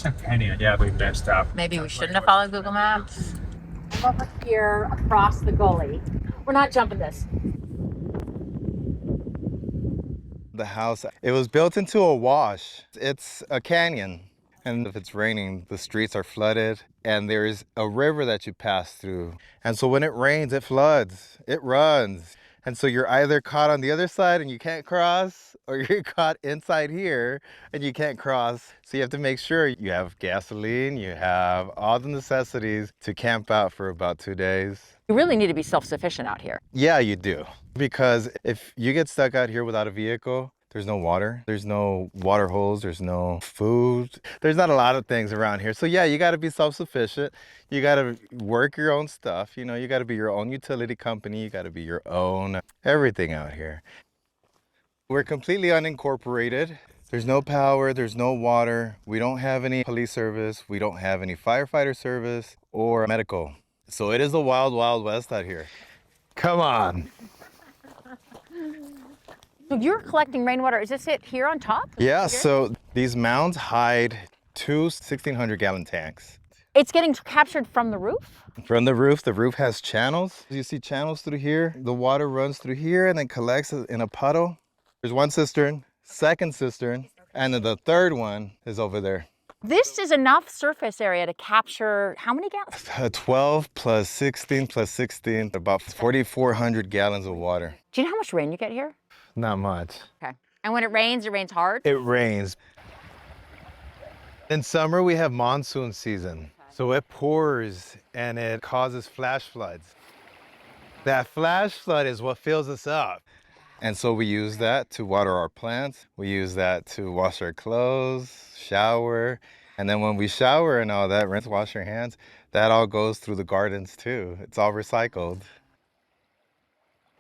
It's a canyon. Yeah, we messed up. Maybe we shouldn't have followed Google Maps. I'm over here across the gully. We're not jumping this. The house, it was built into a wash. It's a canyon. And if it's raining, the streets are flooded and there's a river that you pass through. And so when it rains, it floods, it runs. And so you're either caught on the other side and you can't cross, or you're caught inside here and you can't cross. So you have to make sure you have gasoline, you have all the necessities to camp out for about 2 days. You really need to be self-sufficient out here. Yeah, you do. Because if you get stuck out here without a vehicle, there's no water, there's no water holes, there's no food. There's not a lot of things around here. So yeah, you got to be self-sufficient. You got to work your own stuff. You know, you got to be your own utility company. You got to be your own everything out here. We're completely unincorporated. There's no power, there's no water. We don't have any police service. We don't have any firefighter service or medical. So it is the wild, wild west out here. Come on. So you're collecting rainwater. Is this it here on top? Yeah, so these mounds hide 2 1,600-gallon tanks. It's getting captured from the roof? From the roof has channels. You see channels through here. The water runs through here and then collects in a puddle. There's one cistern, second cistern, and then the third one is over there. This is enough surface area to capture how many gallons? 12 plus 16 plus 16, about 4,400 gallons of water. Do you know how much rain you get here? Not much. Okay. And when it rains hard? It rains. In summer, we have monsoon season. So it pours and it causes flash floods. That flash flood is what fills us up. And so we use that to water our plants. We use that to wash our clothes, shower. And then when we shower and all that, rinse, wash your hands, that all goes through the gardens too. It's all recycled.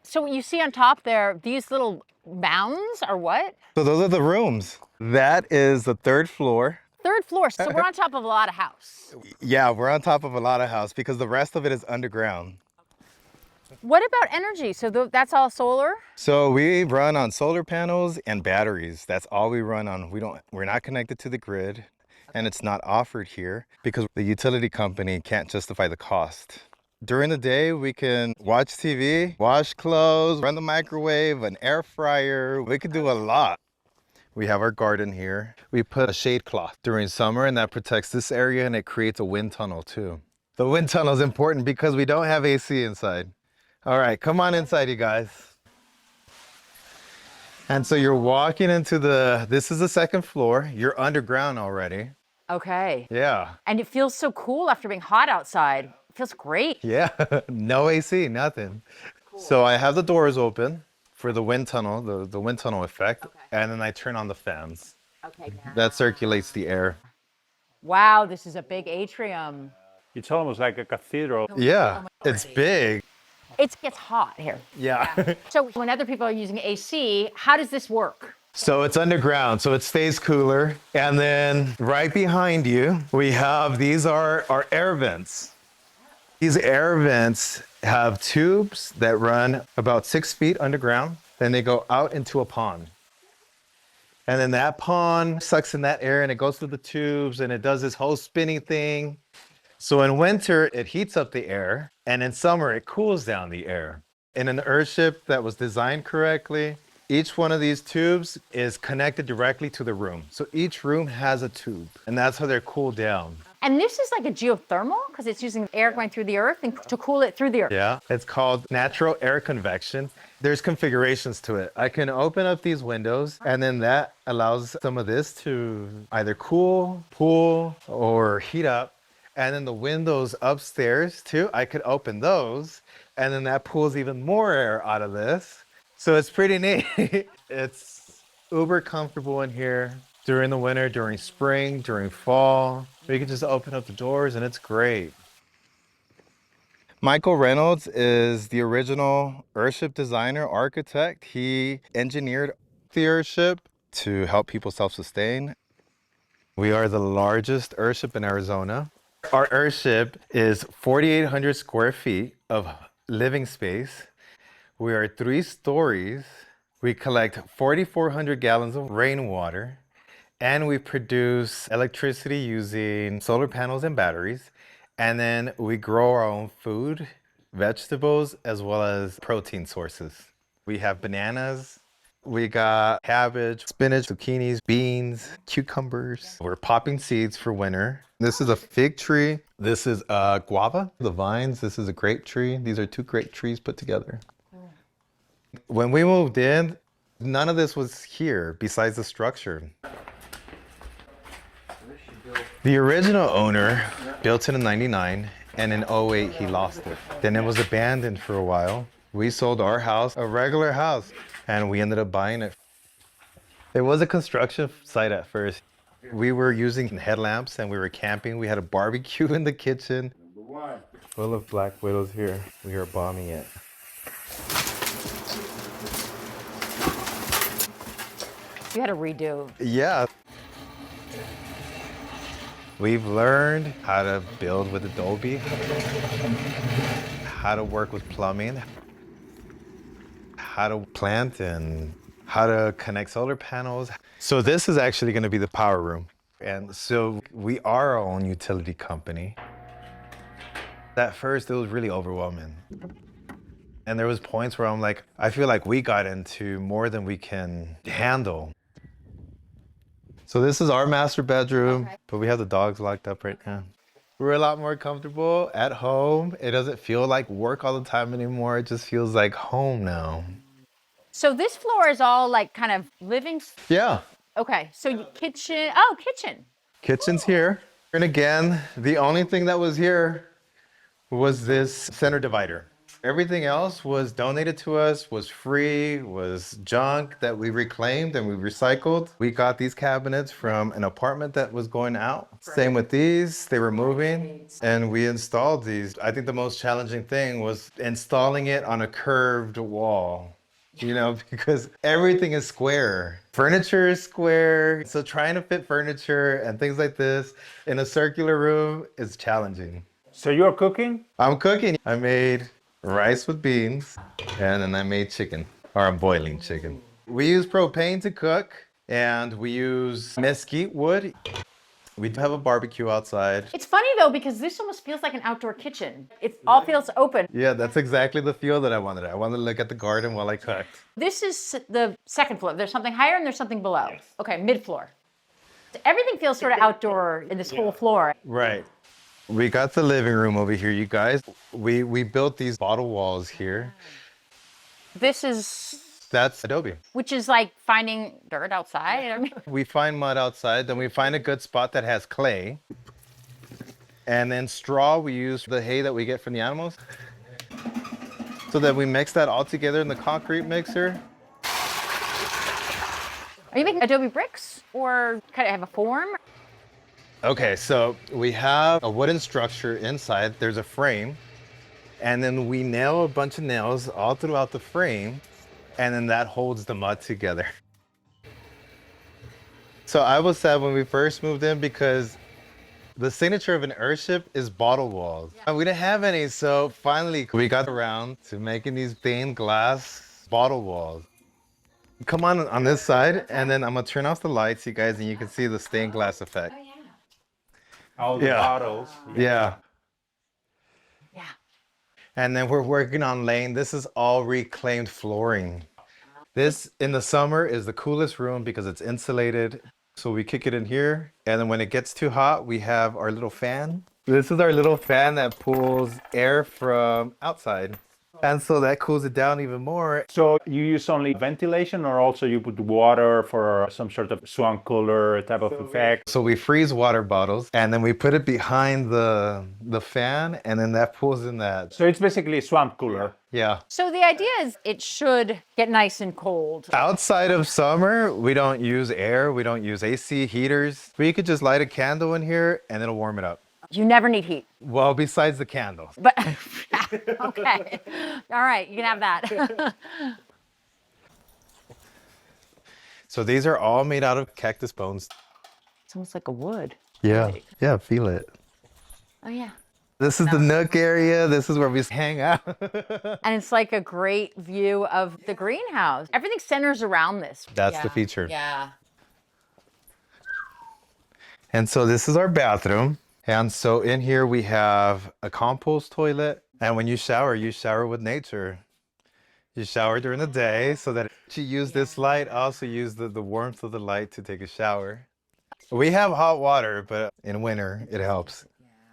So what you see on top there, these little mounds are what? So those are the rooms. That is the 3rd floor. 3rd floor, so we're on top of a lot of house. Yeah, we're on top of a lot of house because the rest of it is underground. What about energy? So that's all solar? So we run on solar panels and batteries. That's all we run on. We're not connected to the grid, and it's not offered here because the utility company can't justify the cost. During the day, we can watch TV, wash clothes, run the microwave, an air fryer. We could do a lot. We have our garden here. We put a shade cloth during summer, and that protects this area, and it creates a wind tunnel too. The wind tunnel is important because we don't have AC inside. All right, come on inside, you guys. And so you're walking into this is the 2nd floor. You're underground already. Okay. Yeah. And it feels so cool after being hot outside. It feels great. Yeah, no AC, nothing. Cool. So I have the doors open for the wind tunnel, the wind tunnel effect. Okay. And then I turn on the fans. Okay. That circulates the air. Wow, this is a big atrium. It's almost like a cathedral. Yeah, it's big. It gets hot here. Yeah. So when other people are using AC, how does this work? So it's underground, so it stays cooler. And then right behind you, we have, these are our air vents. These air vents have tubes that run about 6 feet underground. Then they go out into a pond. And then that pond sucks in that air and it goes through the tubes and it does this whole spinning thing. So in winter, it heats up the air, and in summer, it cools down the air. In an Earthship that was designed correctly, each one of these tubes is connected directly to the room. So each room has a tube, and that's how they're cooled down. And this is like a geothermal, because it's using air going through the earth and to cool it through the earth. Yeah, it's called natural air convection. There's configurations to it. I can open up these windows, and then that allows some of this to either cool, or heat up. And then the windows upstairs too, I could open those, and then that pulls even more air out of this. So it's pretty neat. It's uber comfortable in here during the winter, during spring, during fall. We can just open up the doors and it's great. Michael Reynolds is the original Earthship designer, architect. He engineered the Earthship to help people self-sustain. We are the largest Earthship in Arizona. Our Earthship is 4,800 square feet of living space. We are 3 stories. We collect 4,400 gallons of rainwater, And we produce electricity using solar panels and batteries. And then we grow our own food, vegetables, as well as protein sources. We have bananas, we got cabbage, spinach, zucchinis, beans, cucumbers. We're popping seeds for winter. This is a fig tree. This is a guava, the vines. This is a grape tree. These are two grape trees put together. When we moved in, none of this was here besides the structure. The original owner built it in '99, and in '08 he lost it. Then it was abandoned for a while. We sold our house, a regular house, and we ended up buying it. It was a construction site at first. We were using headlamps and we were camping. We had a barbecue in the kitchen. Full of black widows here. We are bombing it. You had to redo. Yeah. We've learned how to build with Adobe, how to work with plumbing, how to plant, and how to connect solar panels. So this is actually going to be the power room. And so we are our own utility company. At first, it was really overwhelming. And there was points where I'm like, I feel like we got into more than we can handle. So this is our master bedroom, but we have the dogs locked up right now. We're a lot more comfortable at home. It doesn't feel like work all the time anymore. It just feels like home now. So this floor is all like kind of living. Yeah. Okay, so kitchen. Oh, kitchen. Kitchen's here. And again, the only thing that was here was this center divider. Everything else was donated to us, was free, was junk that we reclaimed and we recycled. We got these cabinets from an apartment that was going out. Same with these, they were moving and we installed these. I think the most challenging thing was installing it on a curved wall. You know, because everything is square. Furniture is square. So trying to fit furniture and things like this in a circular room is challenging. So you're cooking? I'm cooking. I made rice with beans and then I made chicken, or I'm boiling chicken. We use propane to cook and we use mesquite wood. We do have a barbecue outside. It's funny though, because this almost feels like an outdoor kitchen. It all feels open. Yeah, that's exactly the feel that I wanted. I wanted to look at the garden while I cooked. This is the second floor. There's something higher and there's something below. Okay, mid-floor. Everything feels sort of outdoor in this whole floor. Right. We got the living room over here, you guys. We built these bottle walls here. This is, That's Adobe. which is like finding dirt outside. I mean, We find mud outside, then we find a good spot that has clay. And then straw, we use the hay that we get from the animals. So that we mix that all together in the concrete mixer. are you making adobe bricks or kind of have a form? Okay, so we have a wooden structure inside. There's a frame. And then we nail a bunch of nails all throughout the frame. And then that holds the mud together. So I was sad when we first moved in because the signature of an Earthship is bottle walls. And we didn't have any, so finally we got around to making these stained glass bottle walls. Come on this side, and then I'm gonna turn off the lights, you guys, and you can see the stained glass effect. All the bottles. Yeah. Yeah. And then we're working on laying, this is all reclaimed flooring. This, in the summer, is the coolest room because it's insulated. So we kick it in here, and then when it gets too hot, we have our little fan. This is our little fan that pulls air from outside. And so that cools it down even more. So you use only ventilation or also you put water for some sort of swamp cooler type of effect? So we freeze water bottles, and then we put it behind the fan, and then that pulls in that. So it's basically a swamp cooler. Yeah. So the idea is it should get nice and cold. Outside of summer, we don't use air, we don't use AC heaters. We could just light a candle in here and it'll warm it up. You never need heat. Well, besides the candles. But okay. All right, you can have that. So these are all made out of cactus bones. It's almost like a wood. Yeah. Yeah, feel it. Oh yeah. This is the nook area. This is where we hang out. And it's like a great view of the greenhouse. Everything centers around this. That's the feature. Yeah. And so this is our bathroom. And so in here we have a compost toilet. And when you shower with nature. You shower during the day so that you use this light, also use the warmth of the light to take a shower. We have hot water, but in winter it helps.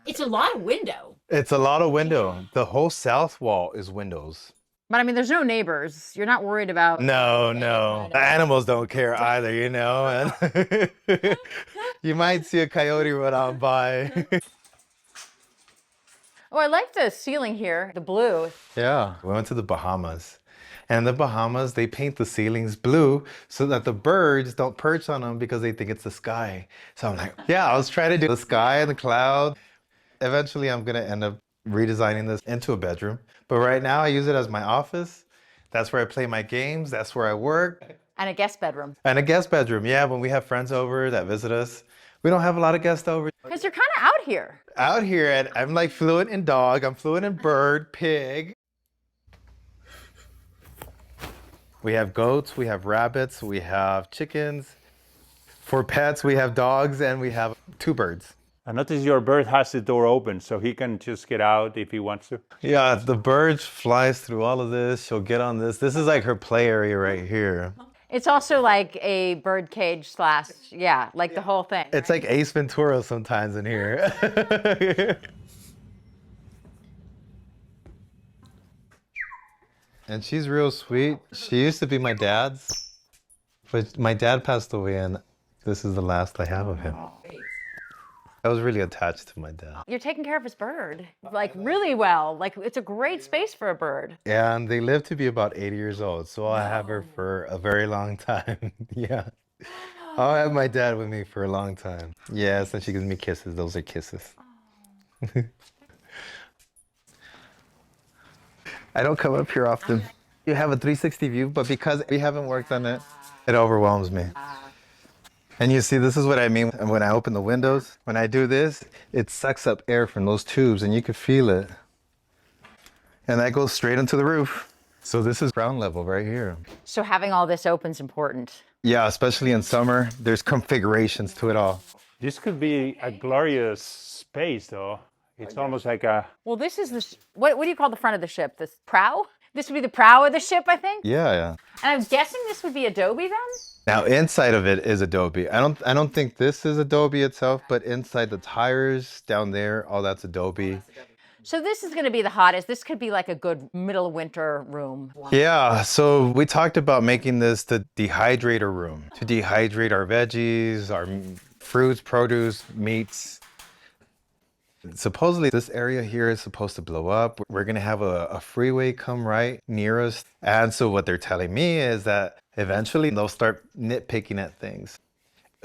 It's a lot of window. It's a lot of window. The whole south wall is windows. But I mean, there's no neighbors. You're not worried about. No. The animals don't care either, you know. And you might see a coyote run on by. Oh, I like the ceiling here, the blue. Yeah, we went to the Bahamas. And in the Bahamas, they paint the ceilings blue so that the birds don't perch on them because they think it's the sky. So I'm like, yeah, I was trying to do the sky and the cloud. Eventually, I'm going to end up redesigning this into a bedroom. But right now, I use it as my office. That's where I play my games. That's where I work. And a guest bedroom. And a guest bedroom. Yeah, when we have friends over that visit us. We don't have a lot of guests over. Because you're kind of out here. Out here, and I'm like fluent in dog. I'm fluent in bird, pig. We have goats, we have rabbits, we have chickens. For pets, we have dogs and we have 2 birds. I notice your bird has the door open, so he can just get out if he wants to. Yeah, the bird flies through all of this. She'll get on this. This is like her play area right here. It's also like a bird cage / like the whole thing. It's like Ace Ventura sometimes in here. And she's real sweet. She used to be my dad's, but my dad passed away and this is the last I have of him. I was really attached to my dad. You're taking care of his bird, like really well. Like it's a great space for a bird. And they live to be about 80 years old, so I'll have her for a very long time. Yeah. I'll have my dad with me for a long time. Yes, and she gives me kisses. Those are kisses. I don't come up here often. You have a 360 view, but because we haven't worked on it, it overwhelms me. And you see, this is what I mean when I open the windows. When I do this, it sucks up air from those tubes and you can feel it. And that goes straight into the roof. So this is ground level right here. So having all this open is important. Yeah, especially in summer, there's configurations to it all. This could be a glorious space, though. It's almost like a... Well, this is the, what do you call the front of the ship? The prow? This would be the prow of the ship, I think? Yeah. And I'm guessing this would be adobe then? Now inside of it is adobe. I don't think this is adobe itself, but inside the tires down there, all that's adobe. So this is going to be the hottest. This could be like a good middle winter room. Yeah, so we talked about making this the dehydrator room to dehydrate our veggies, our fruits, produce, meats. Supposedly this area here is supposed to blow up. We're going to have a freeway come right near us. And so what they're telling me is that eventually they'll start nitpicking at things.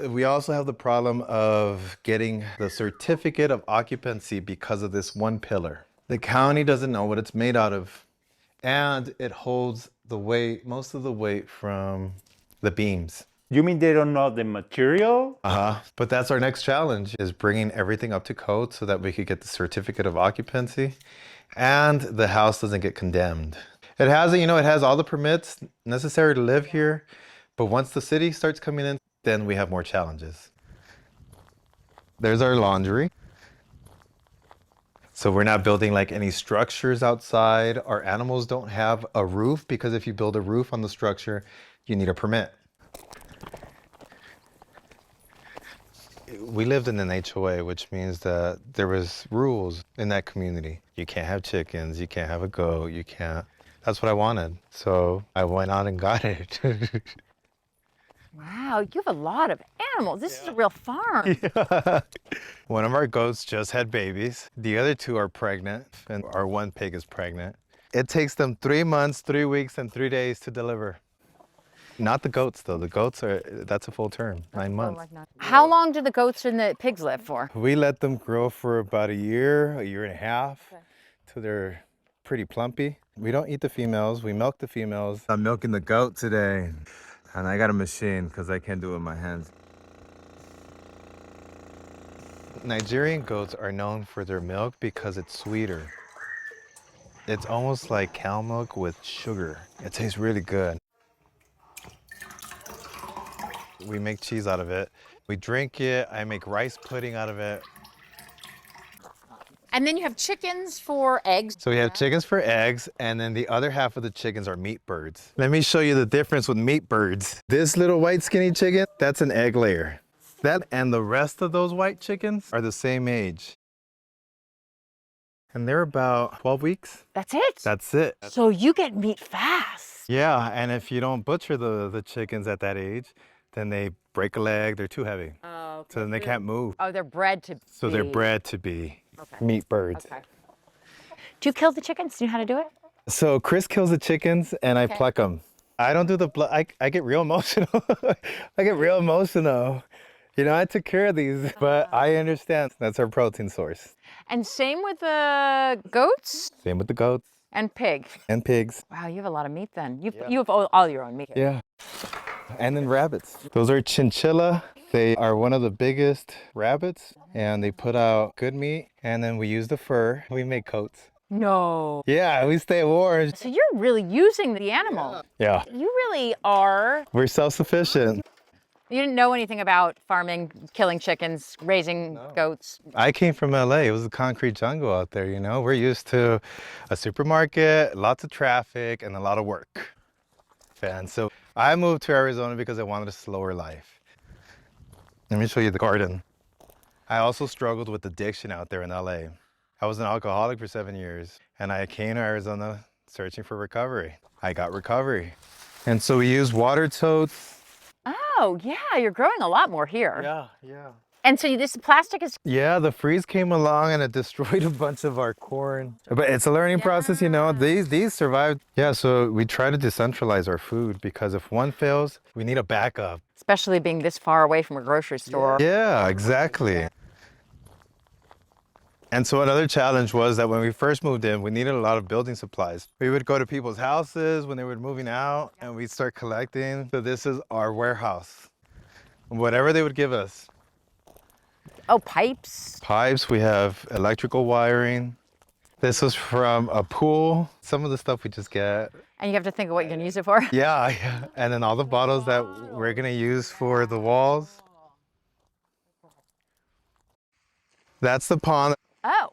We also have the problem of getting the certificate of occupancy because of this one pillar. The county doesn't know what it's made out of, and it holds the weight, most of the weight from the beams. You mean they don't know the material? But that's our next challenge, is bringing everything up to code so that we could get the certificate of occupancy and the house doesn't get condemned. It has, it has all the permits necessary to live here, but once the city starts coming in, then we have more challenges. There's our laundry. So we're not building like any structures outside. Our animals don't have a roof because if you build a roof on the structure, you need a permit. We lived in an HOA, which means that there was rules in that community. You can't have chickens, you can't have a goat, you can't. That's what I wanted. So I went out and got it. Wow, you have a lot of animals. This is a real farm. Yeah. One of our goats just had babies. The other 2 are pregnant, and our 1 pig is pregnant. It takes them 3 months, 3 weeks, and 3 days to deliver. Not the goats, though. The goats that's a full term, 9 months. How long do the goats and the pigs live for? We let them grow for about a year and a half, till they're pretty plumpy. We don't eat the females, we milk the females. I'm milking the goat today. And I got a machine because I can't do it with my hands. Nigerian goats are known for their milk because it's sweeter. It's almost like cow milk with sugar. It tastes really good. We make cheese out of it We drink it. I make rice pudding out of it. And then you have chickens for eggs. So we have chickens for eggs, and then the other half of the chickens are meat birds. Let me show you the difference with meat birds. This little white skinny chicken, that's an egg layer. That and the rest of those white chickens are the same age. And they're about 12 weeks. That's it. That's it. So you get meat fast. Yeah, and if you don't butcher the chickens at that age, then they break a leg, they're too heavy. Oh, okay. So then they can't move. Oh, they're bred to So they're bred to be meat birds. Okay. Do you kill the chickens? Do you know how to do it? So Chris kills the chickens and I pluck them. I don't do the blood. I get real emotional. I get real emotional. You know, I took care of these, but I understand. That's our protein source. And same with the goats Same with the goats and pig. and pigs. Wow, you have a lot of meat then. You have all your own meat. Yeah. And then rabbits. Those are chinchilla. They are one of the biggest rabbits and they put out good meat. And then we use the fur. We make coats. No. Yeah, we stay warm. So you're really using the animal. Yeah. You really are. We're self-sufficient. You didn't know anything about farming, killing chickens, raising goats. I came from LA. It was a concrete jungle out there, you know. We're used to a supermarket, lots of traffic, and a lot of work. And so I moved to Arizona because I wanted a slower life. Let me show you the garden. I also struggled with addiction out there in LA. I was an alcoholic for 7 years, and I came to Arizona searching for recovery. I got recovery. And so we use water totes. Oh, yeah, you're growing a lot more here. Yeah. And so this plastic is, Yeah, the freeze came along and it destroyed a bunch of our corn. But it's a learning process, you know. These survived. Yeah, so we try to decentralize our food because if one fails, we need a backup. especially being this far away from a grocery store. Yeah, exactly. And so another challenge was that when we first moved in, we needed a lot of building supplies. We would go to people's houses when they were moving out and we'd start collecting. So this is our warehouse. Whatever they would give us. Oh, pipes. Pipes, we have electrical wiring. This was from a pool. Some of the stuff we just get. And you have to think of what you're going to use it for. Yeah. And then all the bottles that we're gonna use for the walls. That's the pond. Oh,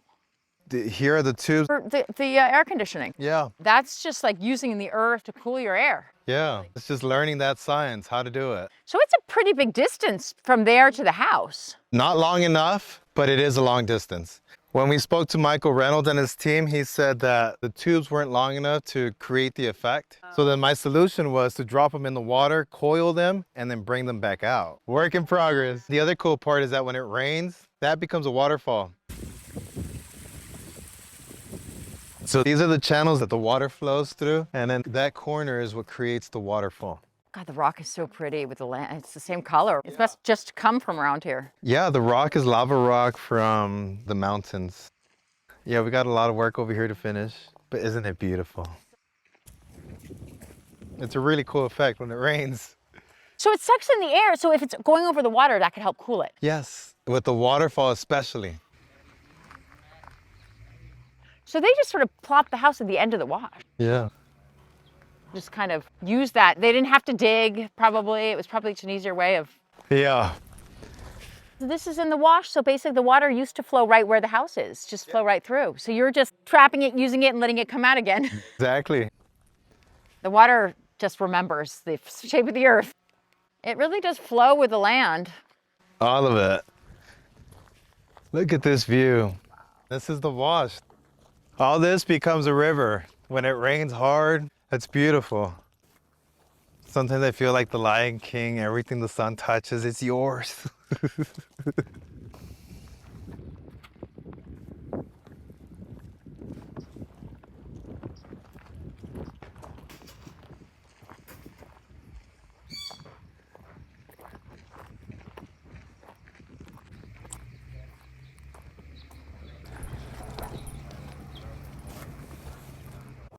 Here are the tubes. for the air conditioning. Yeah. That's just like using the earth to cool your air. Yeah. It's just learning that science, how to do it. So it's a pretty big distance from there to the house. Not long enough, but it is a long distance. When we spoke to Michael Reynolds and his team, he said that the tubes weren't long enough to create the effect. So then my solution was to drop them in the water, coil them, and then bring them back out. Work in progress. The other cool part is that when it rains, that becomes a waterfall. So these are the channels that the water flows through, and then that corner is what creates the waterfall. God, the rock is so pretty with the land. It's the same color. It must just come from around here. Yeah, the rock is lava rock from the mountains. Yeah, we got a lot of work over here to finish, but isn't it beautiful? It's a really cool effect when it rains. So it sucks in the air. So if it's going over the water, that could help cool it. Yes, with the waterfall especially. So they just sort of plopped the house at the end of the wash. Yeah. Just kind of use that. They didn't have to dig, probably. It was probably just an easier way of. Yeah. This is in the wash, so basically the water used to flow right where the house is, just flow right through. So you're just trapping it, using it, and letting it come out again. Exactly. The water just remembers the shape of the earth. It really does flow with the land. All of it. Look at this view. This is the wash. All this becomes a river. When it rains hard, it's beautiful. Sometimes I feel like the Lion King, everything the sun touches, it's yours.